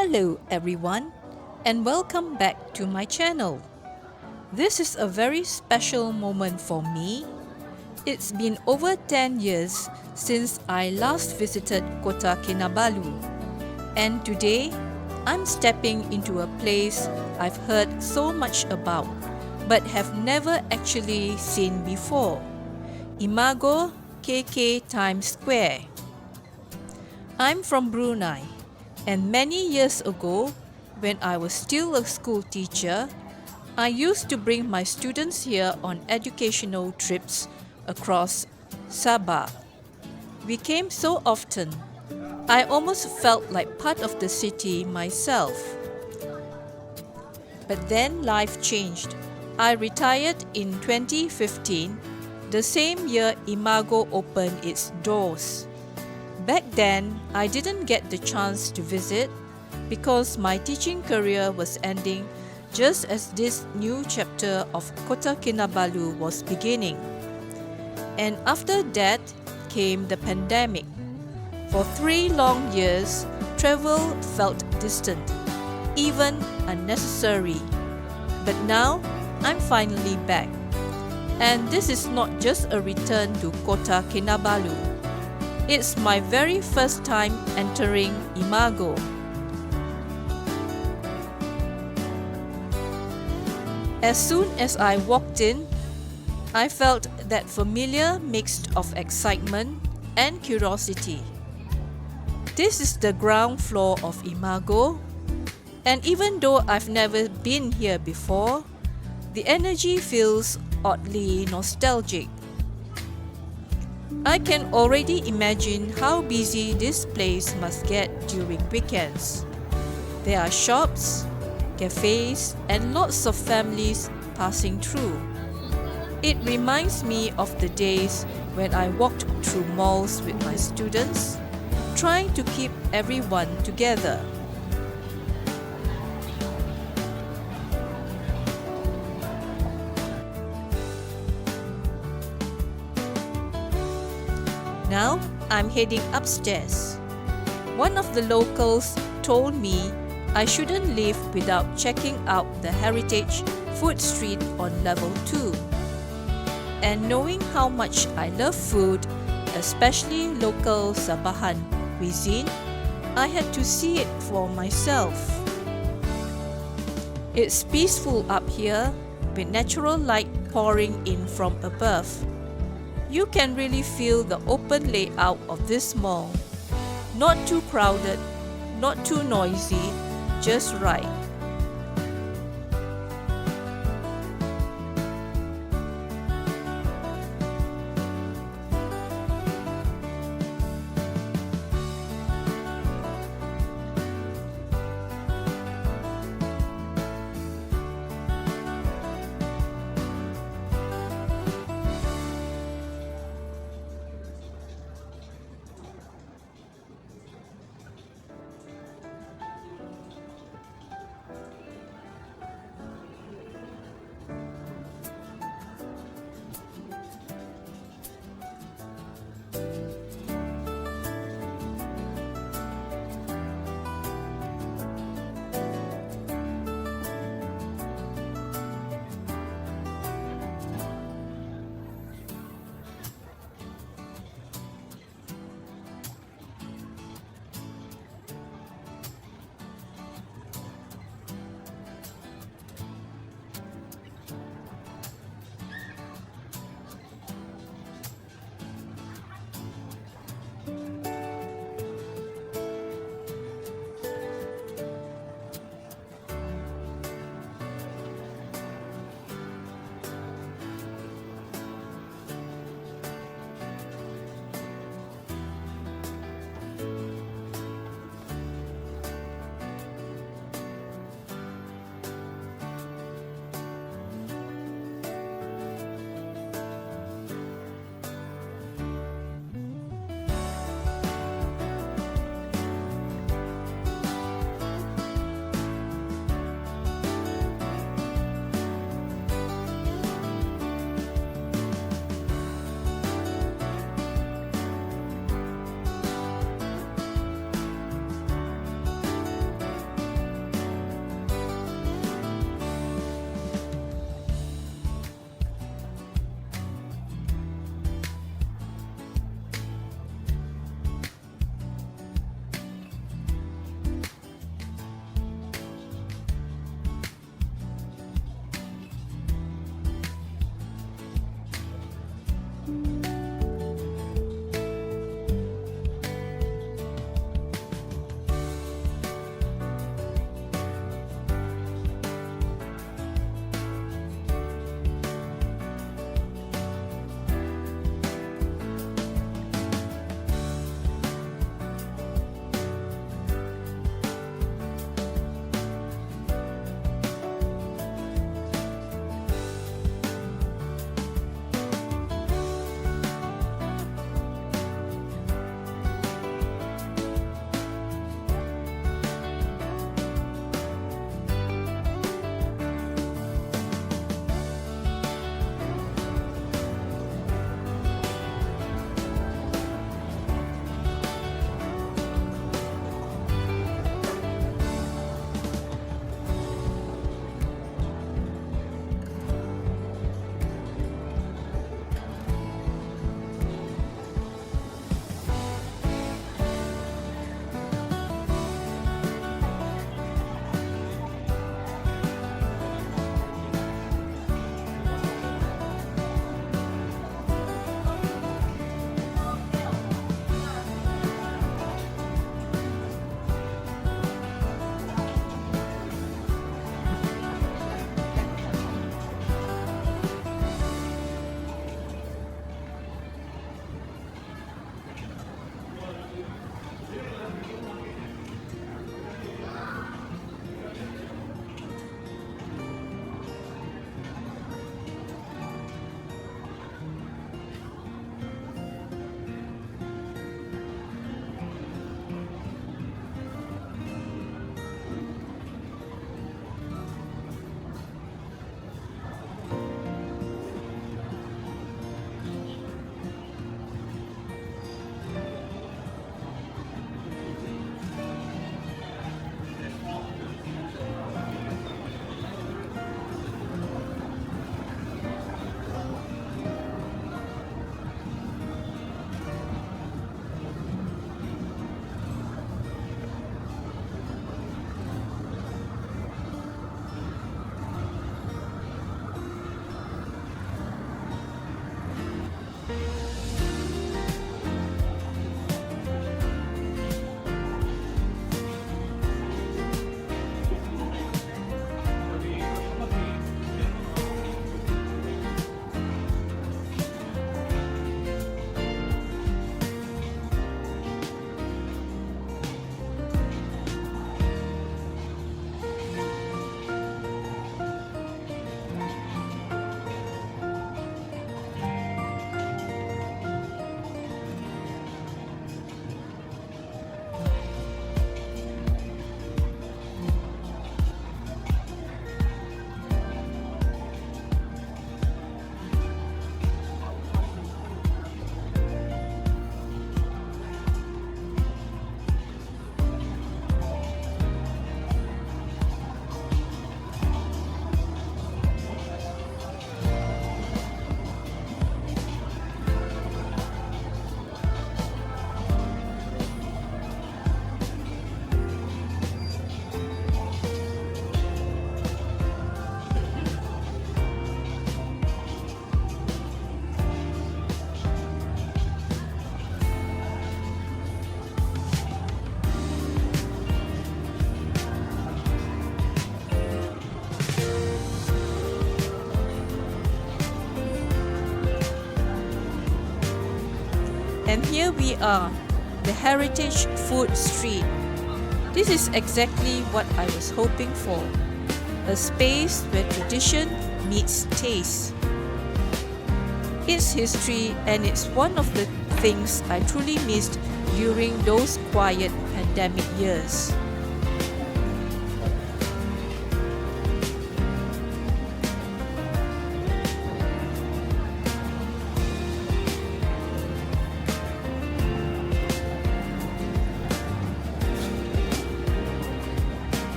Hello everyone and welcome back to my channel. This is a very special moment for me. It's been over 10 years since I last visited Kota Kinabalu, and today I'm stepping into a place I've heard so much about but have never actually seen before. Imago KK Times Square. I'm from Brunei, and many years ago, when I was still a school teacher, I used to bring my students here on educational trips across Sabah. We came so often, I almost felt like part of the city myself. But then life changed. I retired in 2015, the same year Imago opened its doors. Back then, I didn't get the chance to visit because my teaching career was ending just as this new chapter of Kota Kinabalu was beginning. And after that came the pandemic. For 3 long years, travel felt distant, even unnecessary. But now, I'm finally back. And this is not just a return to Kota Kinabalu. It's my very first time entering Imago. As soon as I walked in, I felt that familiar mix of excitement and curiosity. This is the ground floor of Imago, and even though I've never been here before, the energy feels oddly nostalgic. I can already imagine how busy this place must get during weekends. There are shops, cafes, and lots of families passing through. It reminds me of the days when I walked through malls with my students, trying to keep everyone together. Now, I'm heading upstairs. One of the locals told me I shouldn't leave without checking out the heritage food street on level 2. And knowing how much I love food, especially local Sabahan cuisine, I had to see it for myself. It's peaceful up here with natural light pouring in from above. You can really feel the open layout of this mall. Not too crowded, not too noisy, just right. here we are, the Heritage Food Street. This is exactly what I was hoping for, a space where tradition meets taste. It's history, and it's one of the things I truly missed during those quiet pandemic years.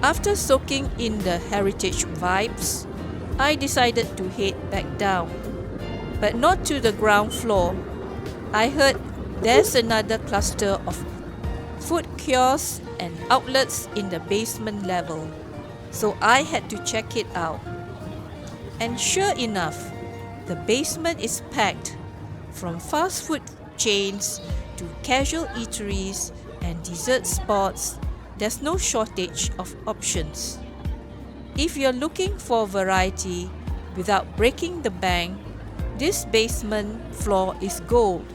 After soaking in the heritage vibes, I decided to head back down, but not to the ground floor. I heard there's another cluster of food kiosks and outlets in the basement level, so I had to check it out. And sure enough, the basement is packed, from fast food chains to casual eateries and dessert spots. There's no shortage of options. If you're looking for variety without breaking the bank, this basement floor is gold.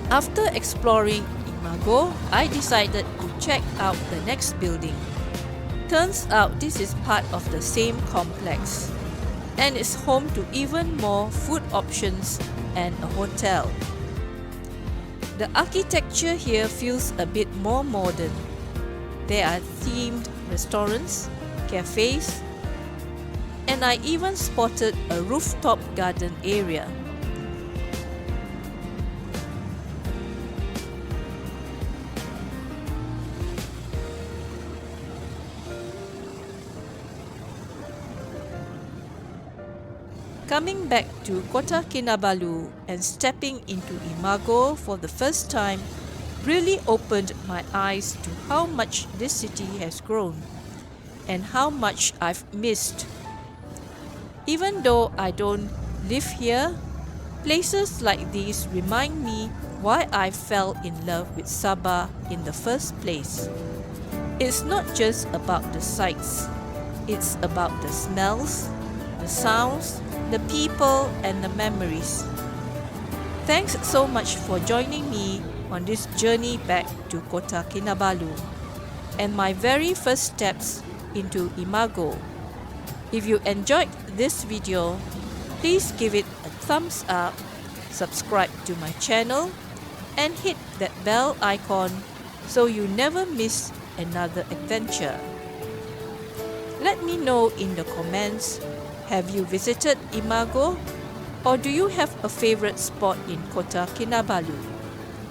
After exploring Imago, I decided to check out the next building. Turns out this is part of the same complex, and it's home to even more food options and a hotel. The architecture here feels a bit more modern. There are themed restaurants, cafes, and I even spotted a rooftop garden area. Coming back to Kota Kinabalu and stepping into Imago for the first time really opened my eyes to how much this city has grown and how much I've missed. Even though I don't live here, places like these remind me why I fell in love with Sabah in the first place. It's not just about the sights, it's about the smells, the sounds, the people, and the memories. Thanks so much for joining me on this journey back to Kota Kinabalu and my very first steps into Imago. If you enjoyed this video, please give it a thumbs up, subscribe to my channel, and hit that bell icon so you never miss another adventure. Let me know in the comments, have you visited Imago? Or do you have a favorite spot in Kota Kinabalu?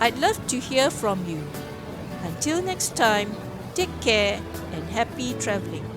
I'd love to hear from you. Until next time, take care and happy traveling.